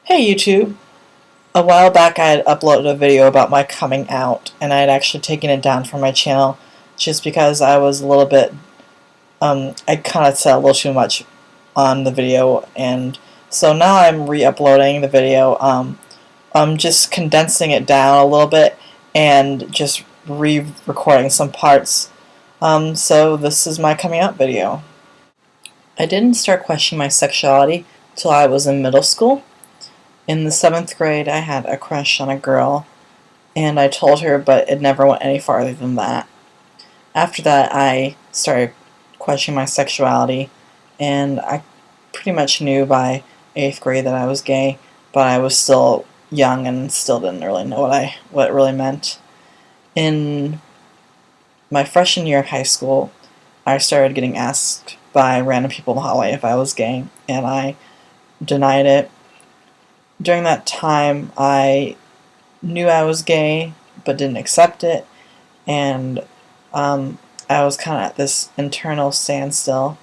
Hey YouTube! A while back I had uploaded a video about my coming out, and I had actually taken it down from my channel just because I was a little bit, I kind of said a little too much on the video, and so now I'm re-uploading the video. I'm just condensing it down a little bit and just re-recording some parts. So this is my coming out video. I didn't start questioning my sexuality till I was in middle school. In the 7th grade, I had a crush on a girl, and I told her, but it never went any farther than that. After that, I started questioning my sexuality, and I pretty much knew by 8th grade that I was gay, but I was still young and still didn't really know what it really meant. In my freshman year of high school, I started getting asked by random people in the hallway if I was gay, and I denied it. During that time, I knew I was gay, but didn't accept it, and I was kind of at this internal standstill.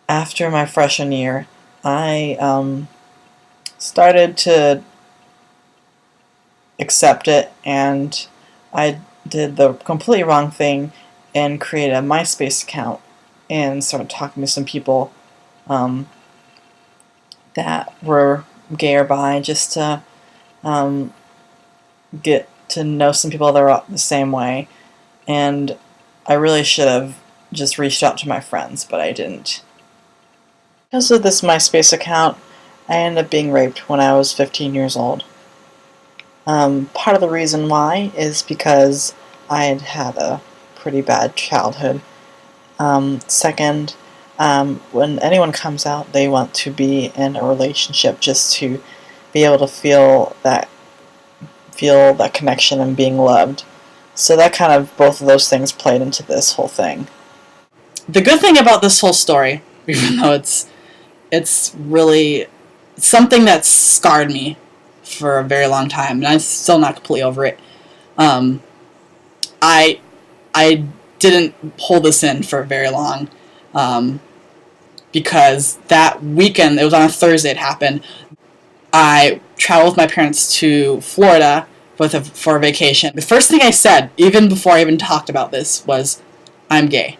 After my freshman year, I started to accept it, and I did the completely wrong thing and created a MySpace account and started talking to some people that were gay or bi, just to get to know some people that were the same way. And I really should have just reached out to my friends, but I didn't. Because of this MySpace account, I ended up being raped when I was 15 years old. Part of the reason why is because I had had a pretty bad childhood. Second, when anyone comes out, they want to be in a relationship just to be able to feel that connection and being loved. So that kind of, both of those things played into this whole thing. The good thing about this whole story, even though it's really something that scarred me for a very long time, and I'm still not completely over it. I didn't hold this in for very long. Because that weekend, it was on a Thursday it happened, I traveled with my parents to Florida for a vacation. The first thing I said, even before I even talked about this, was, I'm gay.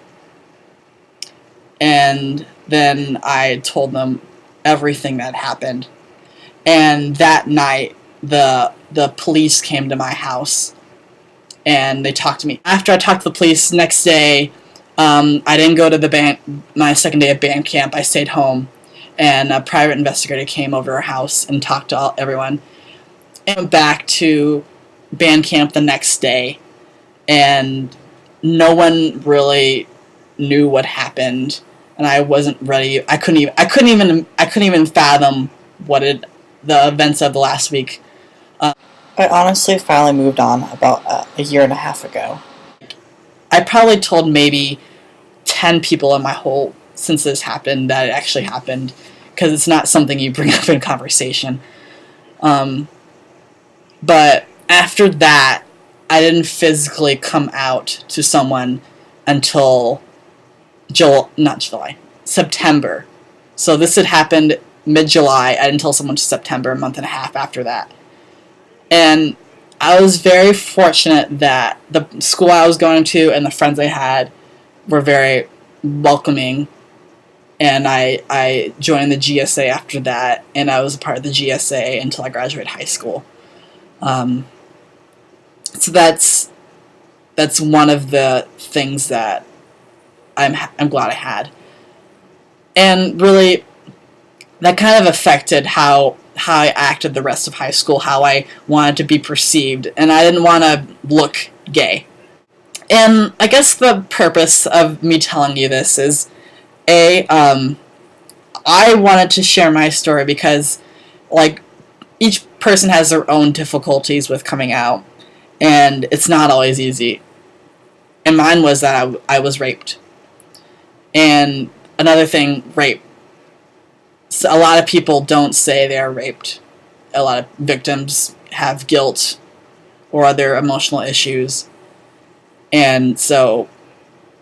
And then I told them everything that happened. And that night, the police came to my house, and they talked to me. After I talked to the police, next day, I didn't go to my second day of band camp. I stayed home, and a private investigator came over our house and talked to everyone. And went back to band camp the next day, and no one really knew what happened, and I wasn't ready. I couldn't even fathom the events of the last week. I honestly finally moved on about a year and a half ago. I probably told maybe 10 people in my whole, since this happened, that it actually happened, because it's not something you bring up in conversation. But after that, I didn't physically come out to someone until September. So this had happened mid-July. I didn't tell someone until September, a month and a half after that. And I was very fortunate that the school I was going to and the friends I had were very welcoming, and I joined the GSA after that, and I was a part of the GSA until I graduated high school. So that's one of the things that I'm glad I had, and really that kind of affected how I acted the rest of high school, how I wanted to be perceived, and I didn't want to look gay. And I guess the purpose of me telling you this is, I wanted to share my story because, like, each person has their own difficulties with coming out, and it's not always easy. And mine was that I was raped. And another thing, rape. So a lot of people don't say they are raped. A lot of victims have guilt or other emotional issues. And so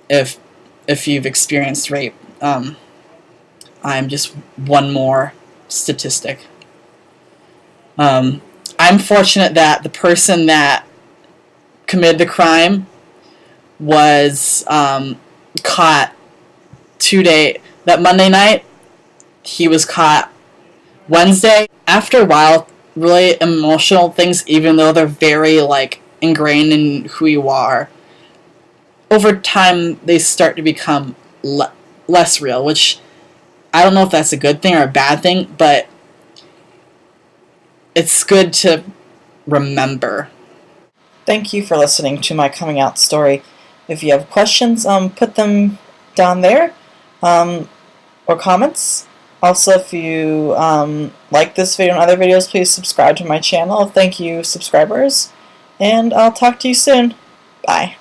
if you've experienced rape, I'm just one more statistic. I'm fortunate that the person that committed the crime was caught that Monday night. He was caught Wednesday. After a while, really emotional things, even though they're very like ingrained in who you are, over time they start to become less real, which I don't know if that's a good thing or a bad thing, but it's good to remember. Thank you for listening to my coming out story. If you have questions, put them down there, or comments. Also, if you like this video and other videos, please subscribe to my channel. Thank you, subscribers, and I'll talk to you soon. Bye.